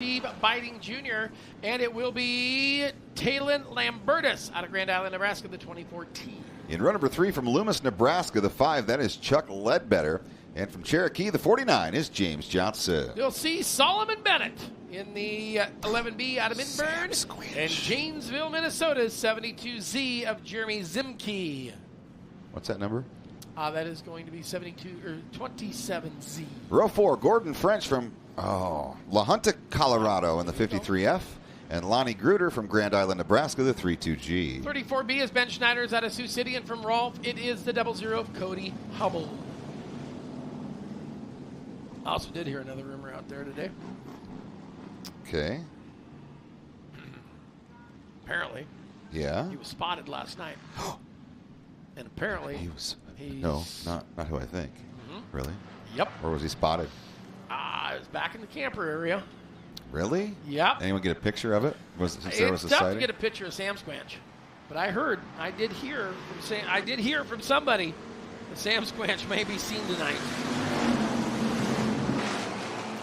Steve Biting Jr., and it will be Talon Lambertus out of Grand Island, Nebraska, the 2014. In run number 3 from Loomis, Nebraska, the 5, that is Chuck Ledbetter. And from Cherokee, the 49 is James Johnson. You'll see Solomon Bennett in the 11B out of Midburn. And Janesville, Minnesota, 72Z of Jeremy Zimke. What's that number? That is going to be 27Z. Row 4, Gordon French from La Junta, Colorado in the 53F. And Lonnie Gruder from Grand Island, Nebraska, the 32G. 34B is Ben Schneider's out of Sioux City. And from Rolf, it is the 00 of Cody Hubble. I also did hear another rumor out there today. Okay. Apparently. Yeah. He was spotted last night. And apparently he's no, not who I think. Really? Yep. Or was he spotted? It was back in the camper area. Really? Yep. Anyone get a picture of it? It's tough to get a picture of Sam Squanch, but I did hear from somebody that Sam Squanch may be seen tonight.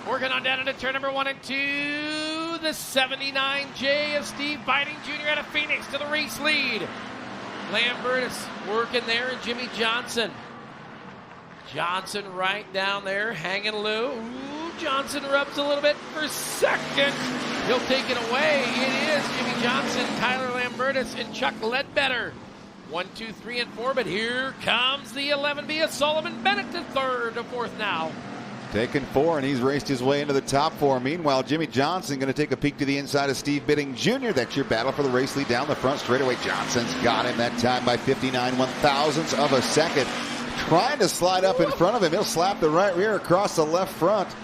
Working on down into turn number 1 and 2, the 79J of Steve Biting Jr. out of Phoenix to the race lead. Lambertus working there, and Jimmy Johnson. Johnson right down there, hanging low. Ooh, Johnson rubs a little bit for second. He'll take it away. It is Jimmy Johnson, Tyler Lambertus, and Chuck Ledbetter. 1, 2, 3, and 4, but here comes the 11B of Solomon Bennett to third to fourth now. Taking 4, and he's raced his way into the top 4. Meanwhile, Jimmy Johnson going to take a peek to the inside of Steve Biting Jr. That's your battle for the race lead down the front straightaway. Johnson's got him that time by 59 one-thousandths of a second. Trying to slide up in front of him. He'll slap the right rear across the left front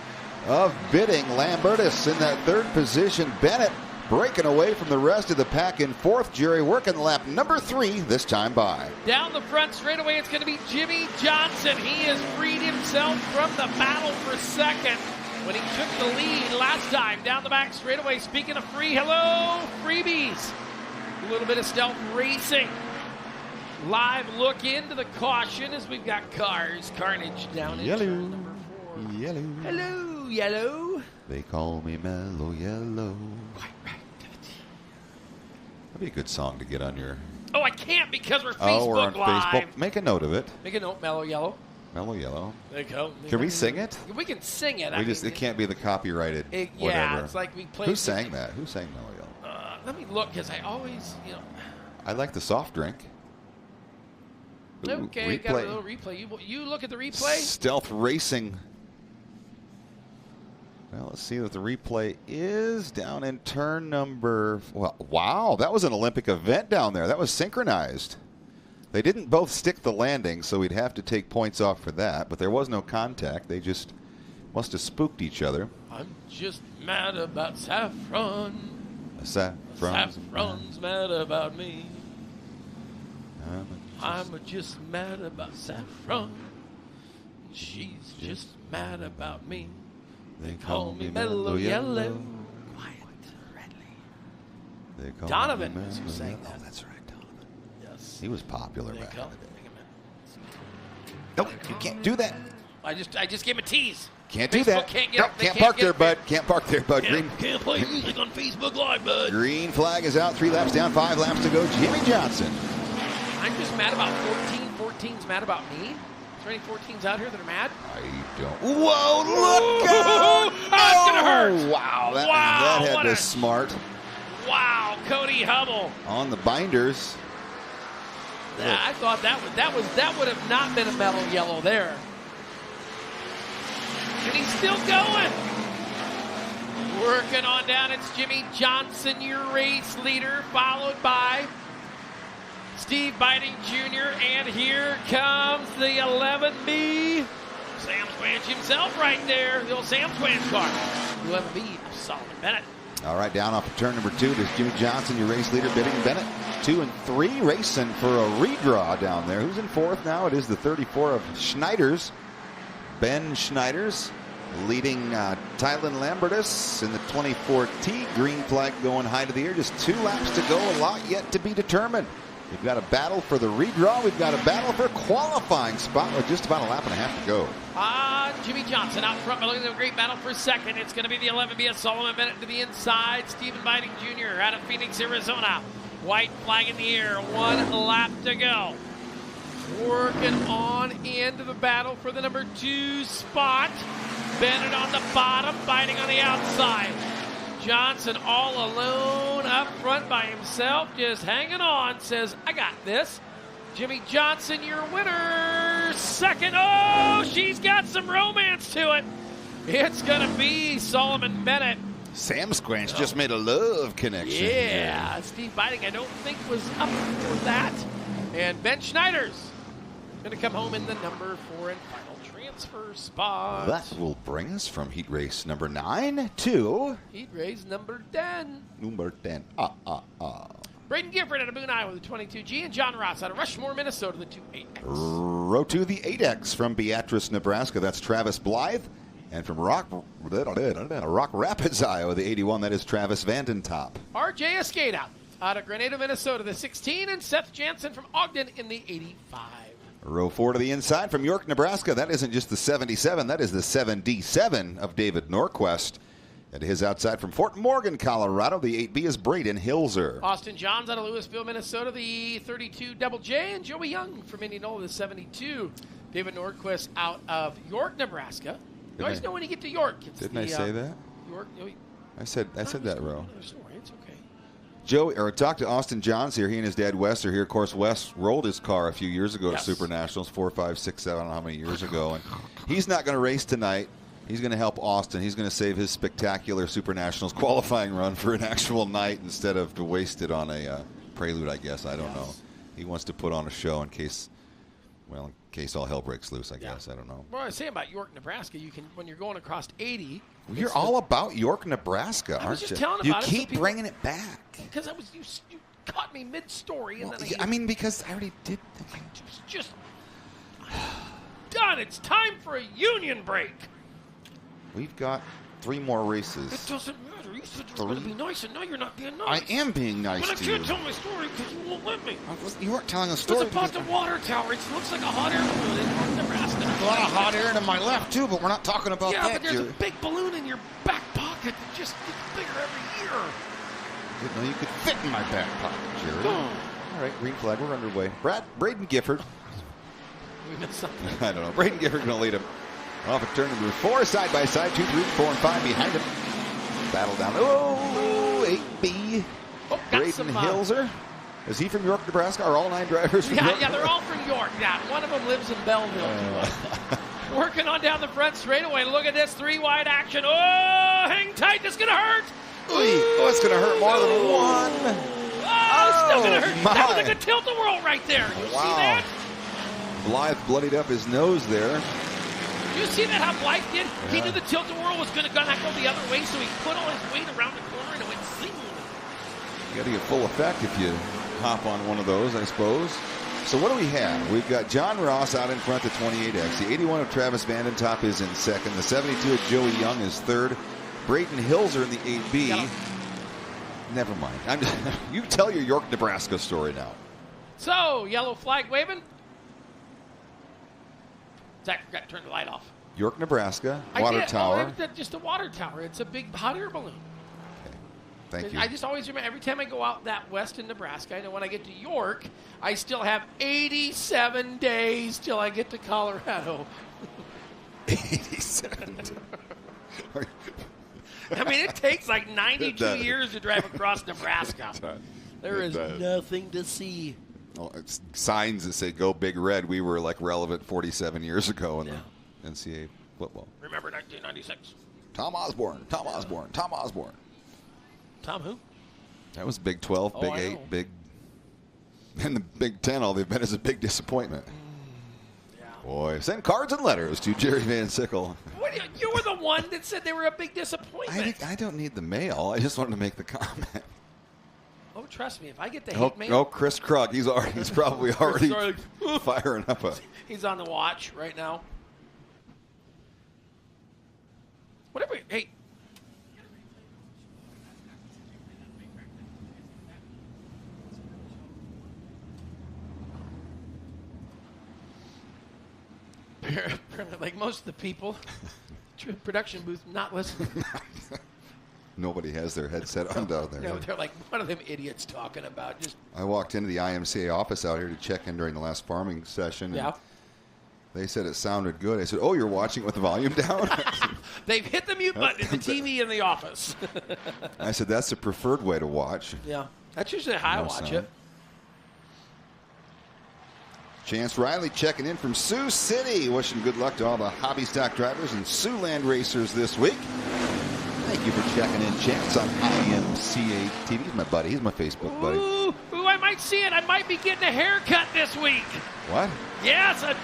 of Biting. Lambertus in that third position. Bennett breaking away from the rest of the pack in fourth. Jerry working lap number 3 this time by. Down the front straightaway, it's going to be Jimmy Johnson. He has freed himself from the battle for second when he took the lead last time. Down the back straightaway, speaking of free, hello, freebies. A little bit of stealth racing. Live look into the caution as we've got cars. Carnage down in turn number 4. Yellow. Hello, yellow. They call me Mellow Yellow. Quite right. That'd be a good song to get on your... Oh, I can't because we're Facebook we're on Live. Facebook. Make a note of it. Make a note, Mellow Yellow. Mellow Yellow. There you go. Can we sing it? We can sing it. It can't be the copyrighted whatever. Yeah, it's like we play. Who sang that? Who sang Mellow Yellow? Let me look, because I always, I like the soft drink. Ooh, okay, got a little replay. You look at the replay. Stealth Racing. Well, let's see what the replay is down in turn number... Well, wow, that was an Olympic event down there. That was synchronized. They didn't both stick the landing, so we'd have to take points off for that. But there was no contact. They just must have spooked each other. I'm just mad about Saffron. Saffron's mad about me. I'm just mad about Saffron. She's just mad about me. They call me Mellow Yellow. Quiet, Redley. Donovan was who sang that. Oh, that's right, Donovan. Yes. He was popular back in the day. No, you can't do that. I just gave him a tease. Can't do that. Can't park there, bud. Can't park there, bud. Can't play music on Facebook Live, bud. Green flag is out. 3 laps down, 5 laps to go. Jimmy Johnson. I'm just mad about 14. 14's mad about me. Is there any 14s out here that are mad? I don't. Whoa, look out! That's going to hurt. Wow, that had to smart. Wow, Cody Hubble. On the binders. I thought that would have not been a Mellow Yellow there. And he's still going. Working on down, it's Jimmy Johnson, your race leader, followed by Steve Biting Jr., and here comes the 11B. Sam Squanch himself right there. The old Sam Squanch car. 11B, Solomon Bennett. All right, down off of turn number 2. There's Jimmy Johnson, your race leader, Biting Bennett. 2 and 3 racing for a redraw down there. Who's in fourth now? It is the 34 of Schneiders. Ben Schneiders leading Tylen Lambertus in the 24T. Green flag going high to the air. Just 2 laps to go. A lot yet to be determined. We've got a battle for the redraw. We've got a battle for qualifying spot with just about a lap and a half to go. Jimmy Johnson out front, but look at the great battle for second. It's going to be the 11B of Solomon Bennett to the inside. Stephen Biting Jr. out of Phoenix, Arizona. White flag in the air. 1 lap to go. Working on into the battle for the number 2 spot. Bennett on the bottom, Biting on the outside. Johnson all alone up front by himself, just hanging on, says, I got this. Jimmy Johnson, your winner. Second. Oh, she's got some romance to it. It's going to be Solomon Bennett. Sam Squanch just made a love connection. Yeah, Steve Biting, I don't think was up for that. And Ben Schneider's going to come home in the number 4 and final transfer spot. That will bring us from heat race number 9 to heat race number 10. Number 10. Braden Gifford out of Boone, Iowa, the 22G, and John Ross out of Rushmore, Minnesota, the 28X. Row 2, the 8X from Beatrice, Nebraska. That's Travis Blythe. And from Rock Rapids, Iowa, the 81, that is Travis Vandentop. RJ Escade out of Grenada, Minnesota, the 16, and Seth Jansen from Ogden in the 85. Row 4 to the inside from York, Nebraska. That isn't just the 77, that is the 77 of David Norquist. And his outside from Fort Morgan, Colorado, the 8B is Braden Hilzer. Austin Johns out of Louisville, Minnesota, the 32 Double J, and Joey Young from Indianola, the 72. David Norquist out of York, Nebraska. You always know when you get to York. Didn't I say that? York. I said that, Row. It's okay. Talk to Austin Johns here. He and his dad Wes are here. Of course, Wes rolled his car a few years ago at Super Nationals, 4, 5, 6, 7, I don't know how many years ago. And he's not going to race tonight. He's going to help Austin. He's going to save his spectacular Super Nationals qualifying run for an actual night instead of to waste it on a Prelude, I guess. I don't know. He wants to put on a show in case all hell breaks loose, I guess. I don't know. Well, I was saying about York, Nebraska, you can, when you're going across 80. Well, you're all about York, Nebraska, aren't you? I was just telling about it. You keep bringing it back. Because you caught me mid-story. And then because I already did. Just done. It's time for a union break. We've got 3 more races. It doesn't matter. You said you were going to be nice, and now you're not being nice. I am being nice to you. But I can't tell my story because you won't let me. You weren't telling a story. It's about the water tower. It looks like a hot air balloon in Nebraska. There's a lot of hot air to my left, too, but we're not talking about that. Yeah, but there's a big balloon in your back pocket that just gets bigger every year. Didn't know you could fit in my back pocket, Jerry. All right, green flag. We're underway. Braden Gifford. We missed something. I don't know. Braden Gifford going to lead him off at turn number 4, side by side, 2, 3, 4, and 5 behind him. Battle down. Oh, 8B. Braden Hilzer. Is he from York, Nebraska? Are all 9 drivers from York? Yeah, they're all from York. Yeah, one of them lives in Belleville. Working on down the front straightaway. Look at this 3-wide action. Oh, hang tight. This is going to hurt. Oh, it's going to hurt more than 1. Oh, it's still going to hurt. My. That was like a tilt-a-whirl right there. You see that? Blythe bloodied up his nose there. You see that how Blythe did? Yeah. He knew the tilt-a-whirl was going to go the other way, so he put all his weight around the corner and it went zing. You got to get full effect if you hop on one of those, I suppose. So what do we have? We've got John Ross out in front, the 28X. The 81 of Travis Vandentop is in second. The 72 of Joey Young is third. Braden Hilzer in the 8B. Never mind. You tell your York, Nebraska story now. So, yellow flag waving. Zach forgot to turn the light off. York, Nebraska, water tower. Just a water tower. It's a big hot air balloon. Okay. Thank you. I just always remember, every time I go out that west in Nebraska, I know when I get to York, I still have 87 days till I get to Colorado. 87 days. I mean, it takes like 92 years to drive across Nebraska. There is nothing to see. Well, it's signs that say "Go Big Red." We were like relevant 47 years ago in the NCAA football. Remember 1996? Tom Osborne. Tom who? That was Big 12, Big 8, Big. And the Big 10, all they've been is a big disappointment. Yeah. Boy, send cards and letters to Jerry Van Sickle. You were the one that said they were a big disappointment. I don't need the mail. I just wanted to make the comment. Oh, trust me, if I get the hate mail. Oh, Chris Krug, he's probably already firing up a. He's on the watch right now. Whatever. Hey. Like most of the people, production booth not listening. Nobody has their headset on down there. No, they're like, what are them idiots talking about? Just I walked into the IMCA office out here to check in during the last farming session. yeah. They said it sounded good. I said, "Oh, you're watching with the volume down?" They've hit the mute button in the TV in the office. I said, "That's the preferred way to watch." Yeah, that's usually how I watch it. Chance Riley checking in from Sioux City. Wishing good luck to all the hobby stock drivers and Siouxland racers this week. Thank you for checking in, Chance, on IMCA TV. He's my buddy. He's my Facebook buddy. Ooh, I might see it. I might be getting a haircut this week. What? Yes, a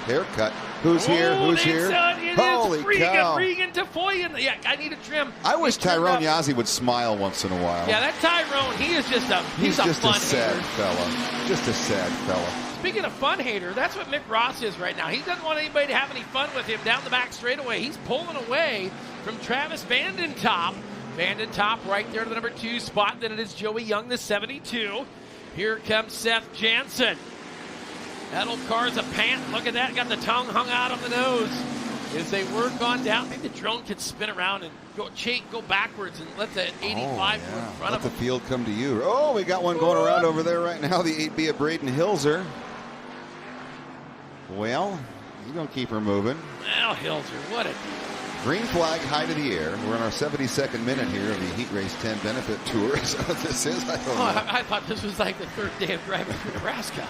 haircut. Who's here? Who's here? Holy cow. Regan Tafoyan. Yeah, I need a trim. I wish Tyrone Yazzie would smile once in a while. Yeah, that Tyrone, he is just a he's a just fun a sad hater. fella. Just a sad fella. Speaking of fun hater, that's what Mick Ross is right now. He doesn't want anybody to have any fun with him down the back straightaway. He's pulling away from Travis Vandentop. Vandentop right there to the number 2 spot. Then it is Joey Young, the 72. Here comes Seth Jansen. That old car's a pant. Look at that. Got the tongue hung out on the nose. As they work on down, maybe the drone could spin around and go backwards and let the 85 go in front let of the him. field come to you. Oh, we got one going around over there right now. The 8B of Braden Hilser. Well, he's going to keep her moving. Well, Hilser, what a Green flag, high to the air. We're in our 72nd minute here of the Heat Race 10 benefit tour. Is that what this is? I don't know. I thought this was like the third day of driving through Nebraska.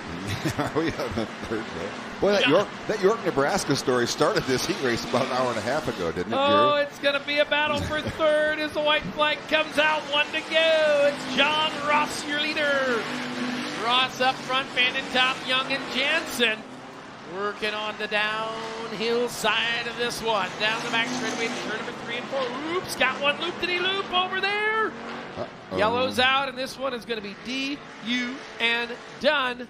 Are we on the third day? Boy, that York, Nebraska story started this heat race about an hour and a half ago, didn't it, Oh, Jerry? it's going to be a battle for third as the white flag comes out. 1 to go. It's John Ross, your leader. Ross up front, Vandentop, Young, and Jansen. Working on the downhill side of this one. Down the back straightaway, turn number 3 and 4. Oops, got one loop-de-de-loop over there. Uh-oh. Yellow's out, and this one is going to be D-U-N done.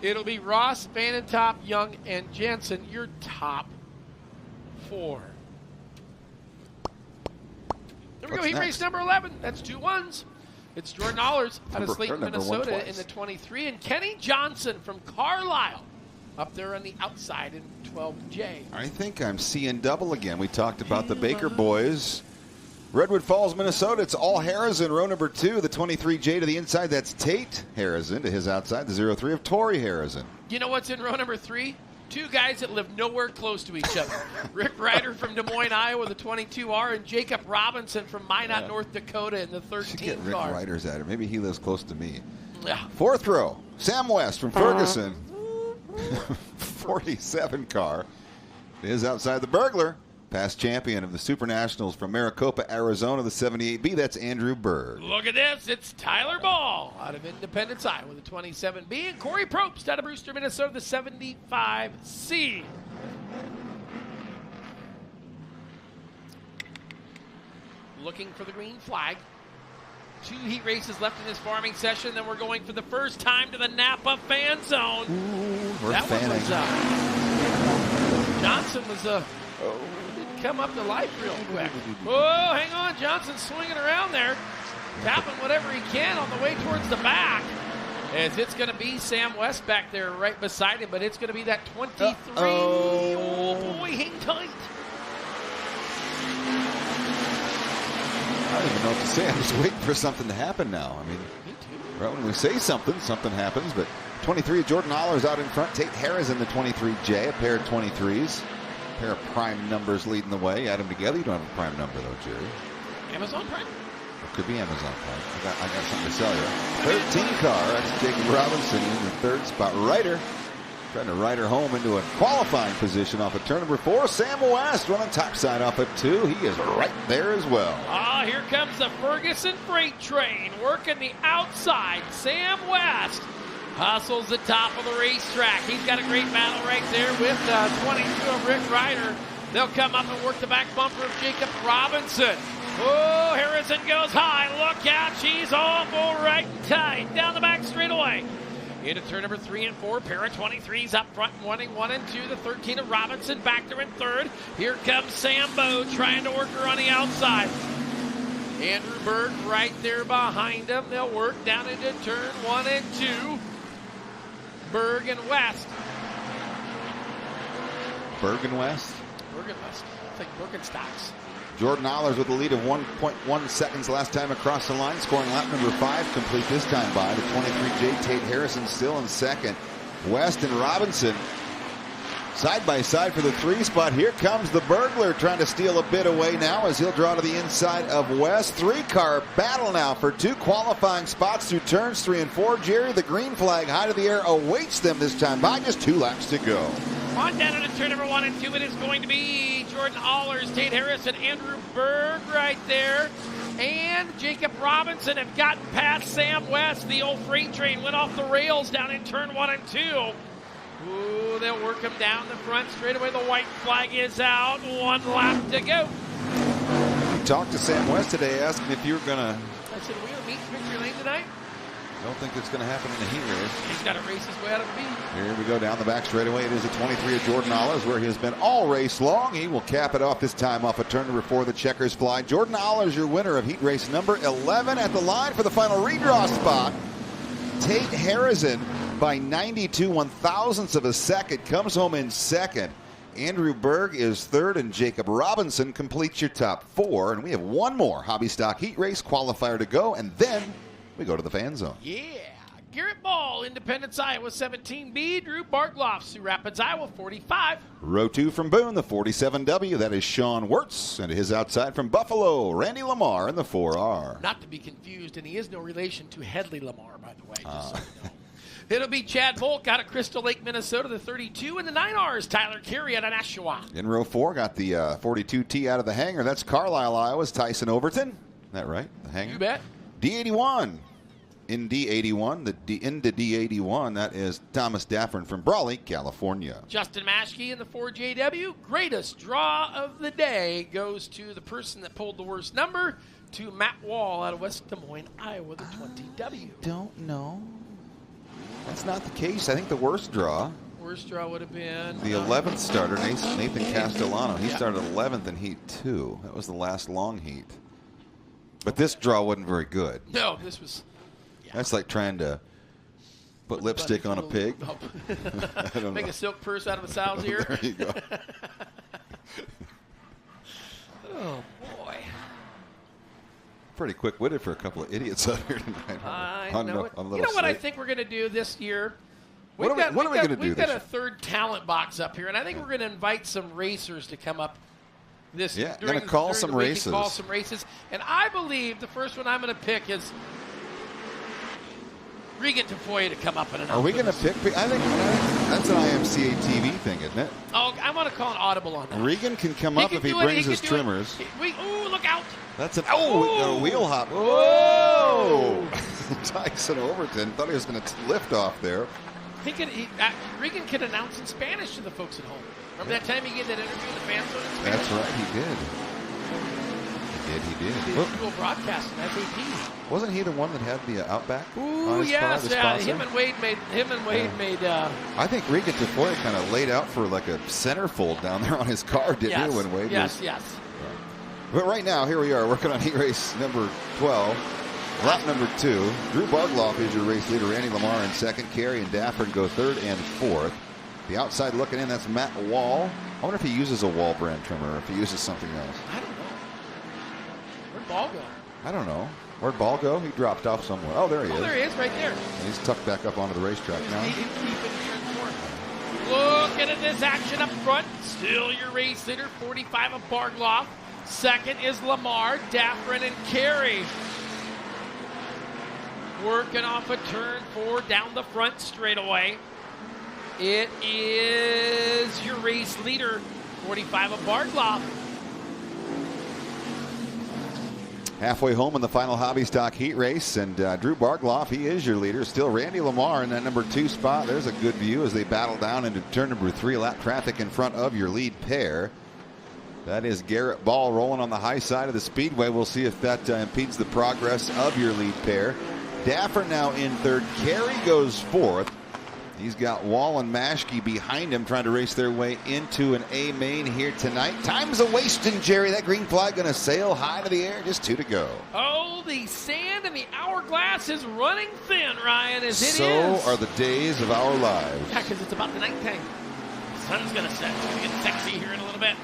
It'll be Ross, Vandentop, Young, and Jansen, your top 4. There we go, heat race number 11. That's 2 1s. It's Jordan Allers out of Slayton, Minnesota in the 23, and Kenny Johnson from Carlisle up there on the outside in 12J. I think I'm seeing double again. We talked about the Baker boys. Redwood Falls, Minnesota. It's all Harrison, row number 2. The 23J to the inside. That's Tate Harrison to his outside. The 03 of Torrey Harrison. You know what's in row number 3? 2 guys that live nowhere close to each other. Rick Ryder from Des Moines, Iowa, the 22R, and Jacob Robinson from Minot, North Dakota in the 13 Should get Rick car. Ryder's at it. Maybe he lives close to me. Yeah. 4th row. Sam West from Ferguson. 47 car is outside the burglar. Past champion of the Super Nationals from Maricopa, Arizona, the 78B. That's Andrew Berg. Look at this. It's Tyler Ball out of Independence, Iowa, the 27B. And Corey Probst out of Brewster, Minnesota, the 75C. Looking for the green flag. 2 heat races left in this farming session. Then we're going for the first time to the Napa fan zone. We're that fanning. one was Johnson was didn't come up to life real quick. Oh, hang on. Johnson's swinging around there, tapping whatever he can on the way towards the back. As it's going to be Sam West back there right beside him, but it's going to be that 23. Oh, boy, hang tight. I don't even know what to say. I'm just waiting for something to happen now. I mean, Me too. right when we say something, something happens. But 23, Jordan Allers out in front. Tate Harris in the 23J, a pair of 23s. A pair of prime numbers leading the way. Add them together. You don't have a prime number, though, Jerry. Amazon Prime? It could be Amazon Prime. I got something to sell you. 13 car. That's Jacob Robinson in the 3rd spot. Ryder trying to ride her home into a qualifying position off of turn number 4. Sam West running topside off of 2. He is right there as well. Ah, here comes the Ferguson freight train working the outside. Sam West hustles the top of the racetrack. He's got a great battle right there with 22 of Rick Ryder. They'll come up and work the back bumper of Jacob Robinson. Oh, Harrison goes high. Look out. She's awful right and tight. Down the back straightaway. Into turn number 3 and 4. Pair of 23s up front, wanting 1 and 2. The 13 of Robinson back there in 3rd. Here comes Sambo trying to work her on the outside. Andrew Berg right there behind him. They'll work down into turn 1 and 2. Berg and West. Bergenwest. Bergenwest. I think Bergenstocks. Jordan Ollers with a lead of 1.1 seconds last time across the line, scoring lap number 5, complete this time by the 23J. Tate Harrison still in second. West and Robinson side by side for the 3 spot. Here comes the Burglar trying to steal a bit away now as he'll draw to the inside of West. 3-car battle now for 2 qualifying spots through turns 3 and 4. Jerry, the green flag high to the air awaits them this time by just 2 laps to go. On down into turn number 1 and 2, it is going to be Jordan Ollers, Tate Harrison, Andrew Berg right there. And Jacob Robinson have gotten past Sam West. The old freight train went off the rails down in turn 1 and 2. Ooh, they'll work him down the front straightaway. The white flag is out. 1 lap to go. We talked to Sam West today asking if you were going to... I said, are we going to meet in victory lane tonight? I don't think it's going to happen in the heat race. He's got to race his way out of the beat. Here we go down the back straightaway. It is a 23 of Jordan Ollers where he has been all race long. He will cap it off this time off a turn number 4. The checkers fly. Jordan Ollers, your winner of heat race number 11 at the line for the final redraw spot. Tate Harrison by 92 1/1000ths of a second comes home in second. Andrew Berg is third, and Jacob Robinson completes your top 4. And we have one more hobby stock heat race qualifier to go, and then we go to the fan zone. Yeah. Garrett Ball, Independence, Iowa, 17B. Drew Bartloff, Sioux Rapids, Iowa, 45. Row 2 from Boone, the 47W. That is Sean Wirtz. And his outside from Buffalo, Randy Lamar in the 4R. Not to be confused, and he is no relation to Headley Lamar, by the way, just so you know. It'll be Chad Volk out of Crystal Lake, Minnesota, the 32, and the 9Rs, Tyler Carey out of Nashua. In row 4, got the 42T out of the hangar. That's Carlisle, Iowa's Tyson Overton. Isn't that right? The hangar? You bet. D81. In D81, into D81, that is Thomas Daffern from Brawley, California. Justin Maschke in the 4JW. Greatest draw of the day goes to the person that pulled the worst number, to Matt Wall out of West Des Moines, Iowa, the 20W. Don't know. That's not the case. I think the worst draw. Worst draw would have been the 11th starter, Nathan Castellano. He started 11th in Heat 2. That was the last long heat. But this draw wasn't very good. No, this was... That's like trying to put lipstick on a pig. I don't Make a silk purse out of a sow's ear. There you go. Oh, boy. Pretty quick-witted for a couple of idiots out here tonight. I know it. You know what I think we're going to do this year? What are we going to do We've got a third talent box up here, and I think we're going to invite some racers to come up this year. Yeah, going to call some races. Call some races. And I believe the first one I'm going to pick is Regan Tafoya to come up and announce. Are we going to pick? I think that's an IMCA TV thing, isn't it? Oh, I want to call an audible on that. Regan can come up if he brings his trimmers. Ooh, look out! That's a wheel hop. Whoa! Tyson Overton thought he was going to lift off there. Regan can announce in Spanish to the folks at home. Remember that time he gave that interview in the fan zone in Spanish? That's right, he did. He did. Dual broadcast in FAP. Wasn't he the one that had the Outback? Ooh, yes. Him and Wade made. I think Regan Tafoya kind of laid out for like a centerfold down there on his car, didn't he? When Wade was. Yes. But right now, here we are working on heat race number 12. Lap number 2. Drew Bartloff is your race leader. Randy Lamar in second. Carey and Dafford go third and fourth. The outside looking in, that's Matt Wall. I wonder if he uses a Wall brand trimmer or if he uses something else. I don't know. Where'd Ball go? I don't know. Where'd Ball go? He dropped off somewhere. Oh, there he is. Oh, there he is, right there. And he's tucked back up onto the racetrack now. Looking at this action up front. Still your race leader, 45 of Bartloff. Second is Lamar, Daffrin, and Carey. Working off a turn 4 down the front straightaway. It is your race leader, 45 of Bartloff. Halfway home in the final hobby stock heat race, and Drew Bartloff, he is your leader. Still Randy Lamar in that number 2 spot. There's a good view as they battle down into turn number 3. Lap traffic in front of your lead pair. That is Garrett Ball rolling on the high side of the speedway. We'll see if that impedes the progress of your lead pair. Daffer now in third. Carey goes fourth. He's got Wall and Maschke behind him trying to race their way into an A main here tonight. Time's a-wasting, Jerry. That green flag going to sail high to the air. Just 2 to go. Oh, the sand in the hourglass is running thin, Ryan, as it is. So are the days of our lives. Yeah, because it's about the nighttime. Sun's going to set. It's going to get sexy here in a little bit.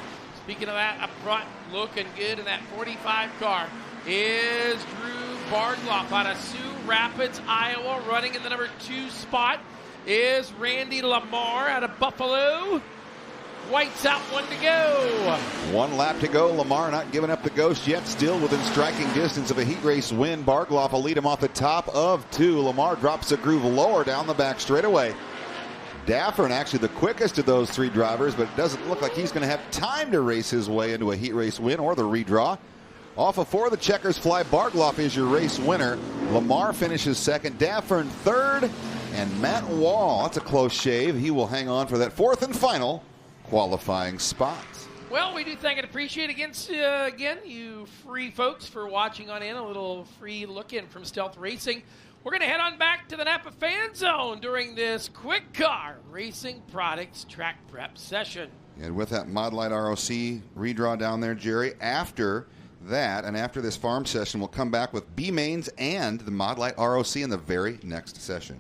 Speaking of that, up front, looking good in that 45 car is Drew Bardloff out of Sioux Rapids, Iowa. Running in the number 2 spot is Randy Lamar out of Buffalo. White's out, 1 to go. 1 lap to go. Lamar not giving up the ghost yet. Still within striking distance of a heat race win. Bardloff will lead him off the top of 2. Lamar drops the groove lower down the back straightaway. Daffern actually the quickest of those 3 drivers, but it doesn't look like he's going to have time to race his way into a heat race win or the redraw. Off of 4, the checkers fly. Bardloff is your race winner. Lamar finishes 2nd. Daffern 3rd. And Matt Wall, that's a close shave. He will hang on for that 4th and final qualifying spot. Well, we do thank and appreciate again you free folks for watching on in. A little free look in from Stealth Racing. We're going to head on back to the Napa Fan Zone during this Quick Car Racing Products Track Prep session. And with that Mod Light ROC redraw down there, Jerry, after that and after this farm session, we'll come back with B-Mains and the Mod Light ROC in the very next session.